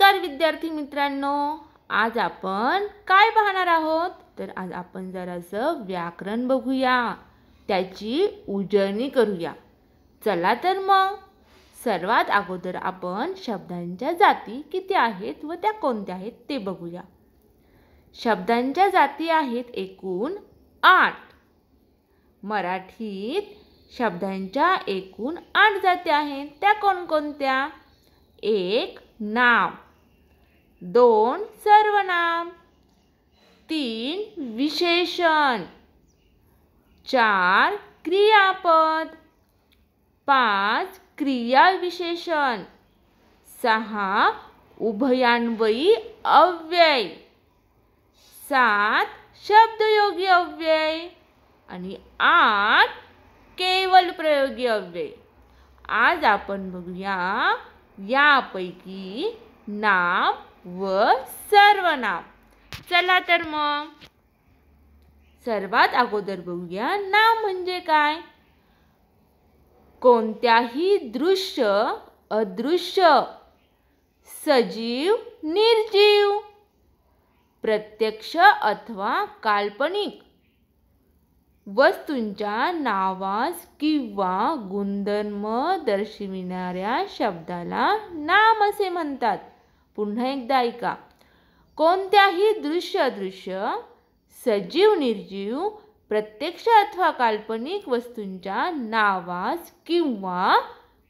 नमस्कार विद्यार्थी मित्रांनो, आज आपण काय पाहणार आहोत? तर आज आपण जरासं व्याकरण बघूया, त्याची उजळणी करूया. चला तर मग सर्वात अगोदर आपण शब्दांच्या जाती किती आहेत व त्या कोणत्या आहेत ते बघूया. शब्दांच्या जाती आहेत एकूण 8. मराठीत शब्दांच्या एकूण 8 जाती आहेत. त्या कोणकोणत्या? 1. नाम, 2. सर्वनाम, 3. विशेषण, 4. क्रियापद, 5. क्रियाविशेषण, 6. उभयान्वयी अव्यय, 7. शब्दयोगी अव्यय आणि 8. केवल प्रयोगी अव्यय. आज आपण बघूया यापैकी नाम व सर्वनाम. चला तर मग सर्वात अगोदर बघूया नाम म्हणजे काय. कोणत्याही दृश्य, अदृश्य, सजीव, निर्जीव, प्रत्यक्ष अथवा काल्पनिक वस्तूंच्या नावास किंवा गुणधर्म दर्शविणाऱ्या शब्दाला नाम असे म्हणतात. पुन्हा एकदा ऐका. कोणत्याही दृश्य, अदृश्य, सजीव, निर्जीव, प्रत्यक्ष अथवा काल्पनिक वस्तूंच्या नावास किंवा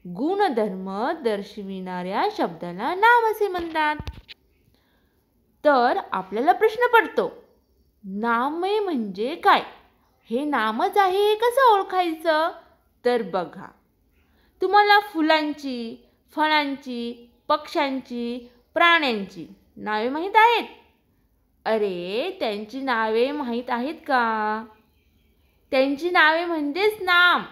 गुणधर्म दर्शविणाऱ्या शब्दाला नाम असे म्हणतात. तर आपल्याला प्रश्न पडतो, नामे म्हणजे काय? हे नामच आहे, हे कसं ओळखायचं? तर बघा, तुम्हाला फुलांची, फळांची, पक्ष्यांची, प्राण्यांची नावे माहीत आहेत? अरे, त्यांची नावे माहीत आहेत का? त्यांची नावे म्हणजेच नाम.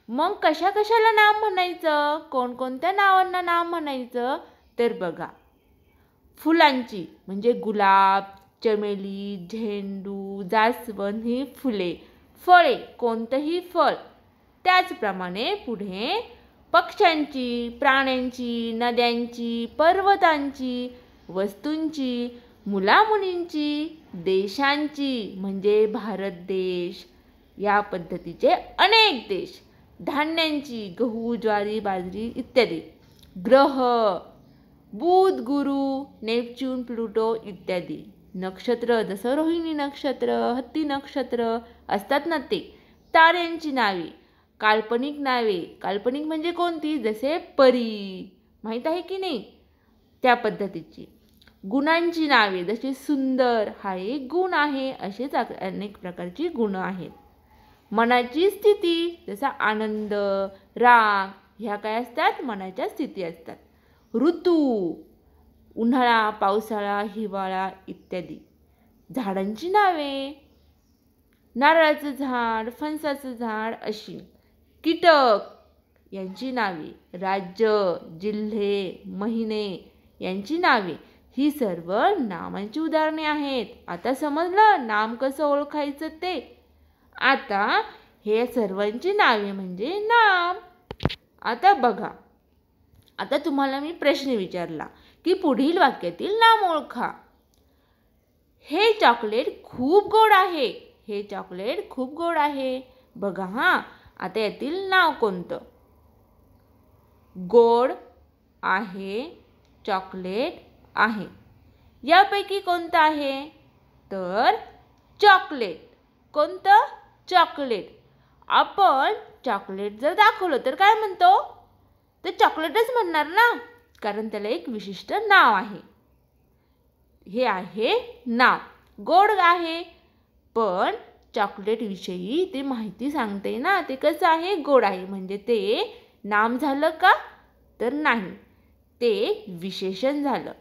मग कशा कशाला नाम म्हणायचं? कोणकोणत्या नावांना नाम म्हणायचं? तर बघा, फुलांची म्हणजे गुलाब, चमेली, झेंडू, जास्वंद ही फुले. फळे कोणतंही फळ. त्याचप्रमाणे पुढे पक्ष्यांची, प्राण्यांची, नद्यांची, पर्वतांची, वस्तूंची, मुलामुलींची, देशांची म्हणजे भारत देश, या पद्धतीचे अनेक देश, धान्यांची, गहू, ज्वारी, बाजरी इत्यादी, ग्रह, बुध, गुरु, नेपच्यून, प्लुटो इत्यादी, नक्षत्र जसं रोहिणी नक्षत्र, हत्ती नक्षत्र असतात ना ते, ताऱ्यांची नावे, काल्पनिक नावे, काल्पनिक म्हणजे कोणती? जसे परी, माहीत आहे की नाही? त्या पद्धतीची. गुणांची नावे जसे सुंदर हा एक गुण आहे, असेच अनेक प्रकारची गुण आहेत. मनाची स्थिती जसा आनंद, राग ह्या काय असतात? मनाच्या स्थिती असतात. ऋतू उन्हाळा, पावसाळा, हिवाळा इत्यादी. झाडांची नावे नारळाचं झाड, फणसाचं झाड अशी. कीटक यांची नावे, राज्य, जिल्हे, महिने यांची नावे ही सर्व नामांची उदाहरणे आहेत. आता समजलं नाम कसं ओळखायचं ते? आता हे सर्वांची नावे म्हणजे नाम. आता बघा, आता तुम्हाला मी प्रश्न विचारला की पुढील वाक्यातील नाम ओळखा. हे चॉकलेट खूप गोड आहे. हे चॉकलेट खूप गोड आहे. बघा हा, आता यातील नाव कोणतं? गोड आहे, चॉकलेट आहे. यापैकी कोणतं आहे? तर चॉकलेट. कोणतं? चॉकलेट. आपण चॉकलेट जर दाखवलं तर काय म्हणतो? तर चॉकलेटच म्हणणार ना, कारण त्याला एक विशिष्ट नाव आहे. हे आहे नाव. गोड आहे, पण चॉकलेटविषयी ते माहिती सांगते ना, ते कसं आहे? गोड आहे. म्हणजे ते नाम झालं का? तर नाही, ते विशेषण झालं.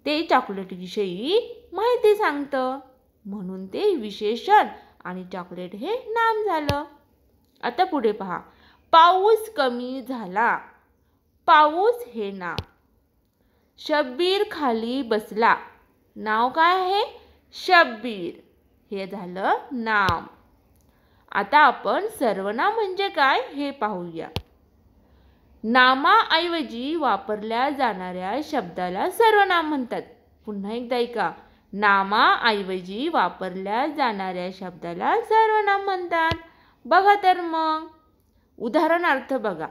ते चॉकलेटविषयी माहिती सांगतं, म्हणून ते विशेषण आणि चॉकलेट हे नाम झालं. आता पुढे पहा. पाऊस कमी झाला. पाऊस हे नाव. शब्बीर खाली बसला. नाव काय आहे? शब्बीर. हे झालं नाम. आता आपण सर्वनाम म्हणजे काय हे पाहूया. नामाऐवजी वापरल्या जाणाऱ्या शब्दाला सर्वनाम म्हणतात. पुन्हा एकदा ऐका. नामाऐवजी वापरल्या जाणाऱ्या शब्दाला सर्वनाम म्हणतात. बघा तर मग उदाहरणार्थ बघा.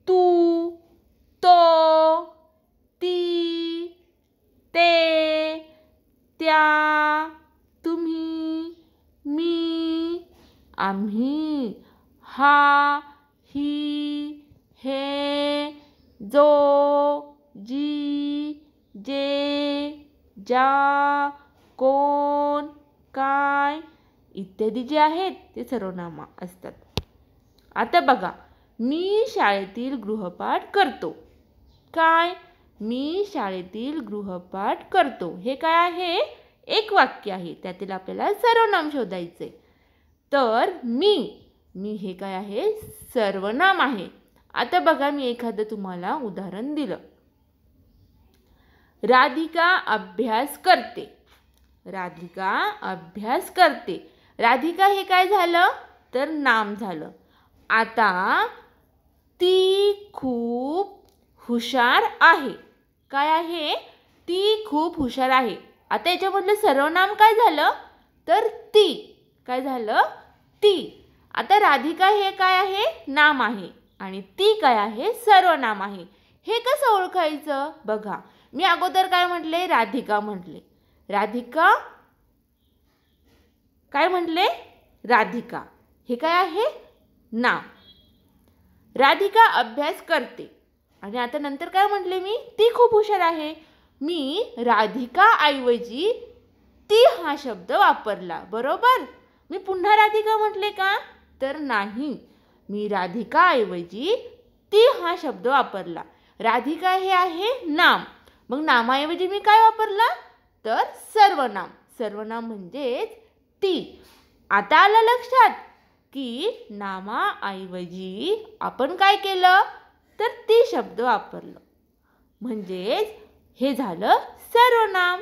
तू, तो, ती, ते, त्या, तुम्ही, मी, आम्ही, हा, ही, हे, जो, जी, जे, ज्या, कोण, काय इत्यादी जे आहेत ते सर्वनाम असतात. आता बघा. मी शाळेतील गृहपाठ करतो. काय? मी शाळेतील गृहपाठ करतो. हे काय आहे? एक वाक्य आहे. त्यातील आपल्याला सर्वनाम शोधायचे. तर मी हे काय आहे? सर्वनाम आहे. आता बघा, मी एखादं तुम्हाला उदाहरण दिलं. राधिका अभ्यास करते. राधिका अभ्यास करते. राधिका हे काय झालं? तर नाम झालं. आता ती खूप हुशार आहे. काय आहे? ती खूप हुशार आहे. आता याच्यामधलं सर्वनाम काय झालं? तर ती. काय झालं? ती. आता राधिका हे काय आहे? नाम आहे. आणि ती काय आहे? सर्वनाम आहे. हे कसं ओळखायचं? बघा, मी अगोदर काय म्हटले? राधिका म्हटले. राधिका काय म्हटले? राधिका हे काय आहे? नाम. राधिका अभ्यास करते. आणि आता नंतर काय म्हटले मी? ती खूप हुशार आहे. मी राधिका ऐवजी ती हा शब्द वापरला. बरोबर? मी पुन्हा राधिका म्हटले का? तर नाही. मी राधिका ऐवजी ती हा शब्द वापरला. राधिका हे आहे नाम. मग नामाऐवजी मी काय वापरला? तर सर्वनाम. सर्वनाम म्हणजेच ती. आता आलं लक्षात की नामाऐवजी आपण काय केलं? तर ती शब्द वापरलं. म्हणजेच हे झालं सर्वनाम.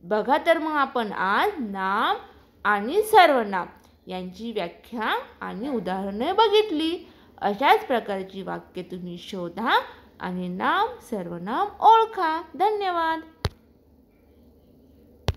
बघा तर मग आपण आज नाम आणि सर्वनाम यांची व्याख्या आणि उदाहरणे बघितली. अशाच प्रकारची वाक्ये तुम्ही शोधा आणि नाम सर्वनाम ओळखा. धन्यवाद.